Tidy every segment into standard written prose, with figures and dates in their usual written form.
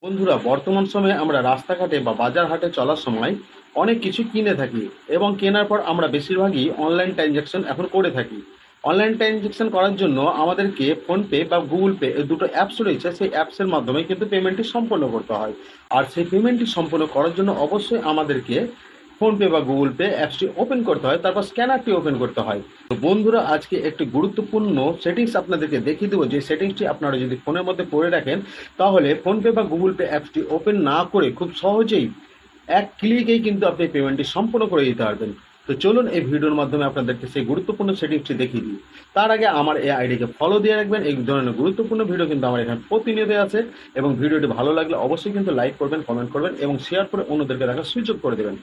বন্ধুরা, বর্তমান সময়ে আমরা রাস্তাঘাটে বা বাজার হাটে চলার সময় অনেক কিছু কিনে থাকি এবং কেনার পর আমরা বেশিরভাগই অনলাইন ট্রানজ্যাকশন এখন করে থাকি। অনলাইন ট্রানজ্যাকশন করার জন্য আমাদেরকে ফোনপে বা গুগল পে এই দুটো অ্যাপস রয়েছে, সেই অ্যাপসের মাধ্যমে কিন্তু পেমেন্টটি সম্পন্ন করতে হয়। আর সেই পেমেন্টটি সম্পন্ন করার জন্য অবশ্যই আমাদেরকে ফোনপে বা গুগল পে অ্যাপসটি ওপেন করতে হয়, তারপর স্ক্যানারটি ওপেন করতে হয়। তো বন্ধুরা, আজকে একটি গুরুত্বপূর্ণ সেটিংস আপনাদেরকে দেখিয়ে দেবো, যে সেটিংসটি আপনারা যদি ফোনের মধ্যে করে রাখেন তাহলে ফোনপে বা গুগল পে অ্যাপসটি ওপেন না করে খুব সহজেই এক ক্লিকেই কিন্তু আপনি পেমেন্টটি সম্পূর্ণ করে দিতে পারবেন। তো চলুন এই ভিডিওর মাধ্যমে আপনাদেরকে সেই গুরুত্বপূর্ণ সেটিংসটি দেখিয়ে দিই। তার আগে আমার এই আইডিকে ফলো দিয়ে রাখবেন। এই ধরনের গুরুত্বপূর্ণ ভিডিও কিন্তু আমার এখানে প্রতিনিয়ত আছে, এবং ভিডিওটি ভালো লাগলে অবশ্যই কিন্তু লাইক করবেন, কমেন্ট করবেন এবং শেয়ার করে অন্যদেরকে দেখার সুযোগ করে দেবেন।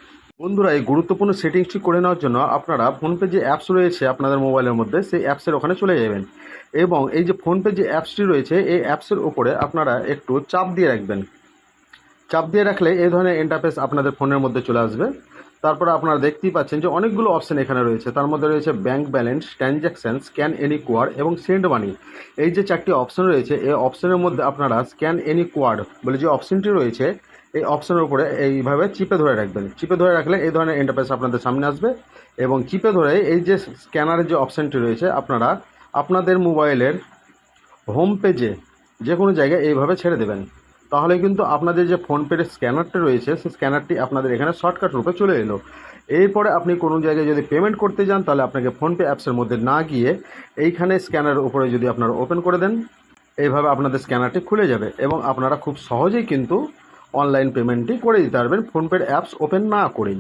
বন্ধুরা, এই গুরুত্বপূর্ণ সেটিংসটি করে নেওয়ার জন্য আপনারা ফোনপে যে অ্যাপস রয়েছে আপনাদের মোবাইলের মধ্যে, সেই অ্যাপসের ওখানে চলে যাবেন এবং এই যে ফোনপে যে অ্যাপসটি রয়েছে এই অ্যাপসের উপরে আপনারা একটু চাপ দিয়ে রাখবেন। চাপ দিয়ে রাখলে এই ধরনের ইন্টারফেস আপনাদের ফোনের মধ্যে চলে আসবে। তারপরে আপনারা দেখতেই পাচ্ছেন যে অনেকগুলো অপশন এখানে রয়েছে। তার মধ্যে রয়েছে bank balance, transaction, scan any QR এবং সেন্ড মানি। এই যে চারটি অপশন রয়েছে, এই অপশনের মধ্যে আপনারা স্ক্যান এনি কোয়ার্ড বলে যে অপশনটি রয়েছে, এই অপশনের উপরে এইভাবে চিপে ধরে রাখবেন। চিপে ধরে রাখলে এই ধরনের ইন্টারফেস আপনাদের সামনে আসবে এবং চিপে ধরে এই যে স্ক্যানারের যে অপশনটি রয়েছে আপনারা আপনাদের মোবাইলের হোম পেজে যে কোনো জায়গায় এইভাবে ছেড়ে দেবেন। তাহলে কিন্তু আপনাদের যে ফোনপের স্ক্যানারটা রয়েছে সেই স্ক্যানারটি আপনাদের এখানে শর্টকাট রূপে চলে এলো। এরপরে আপনি কোনো জায়গায় যদি পেমেন্ট করতে যান তাহলে আপনাকে ফোনপে অ্যাপসের মধ্যে না গিয়ে এইখানে স্ক্যানারের উপরে যদি আপনারা ওপেন করে দেন, এইভাবে আপনাদের স্ক্যানারটি খুলে যাবে এবং আপনারা খুব সহজেই কিন্তু অনলাইন পেমেন্টটি করে দিতে পারবেন ফোনপের অ্যাপস ওপেন না করেই।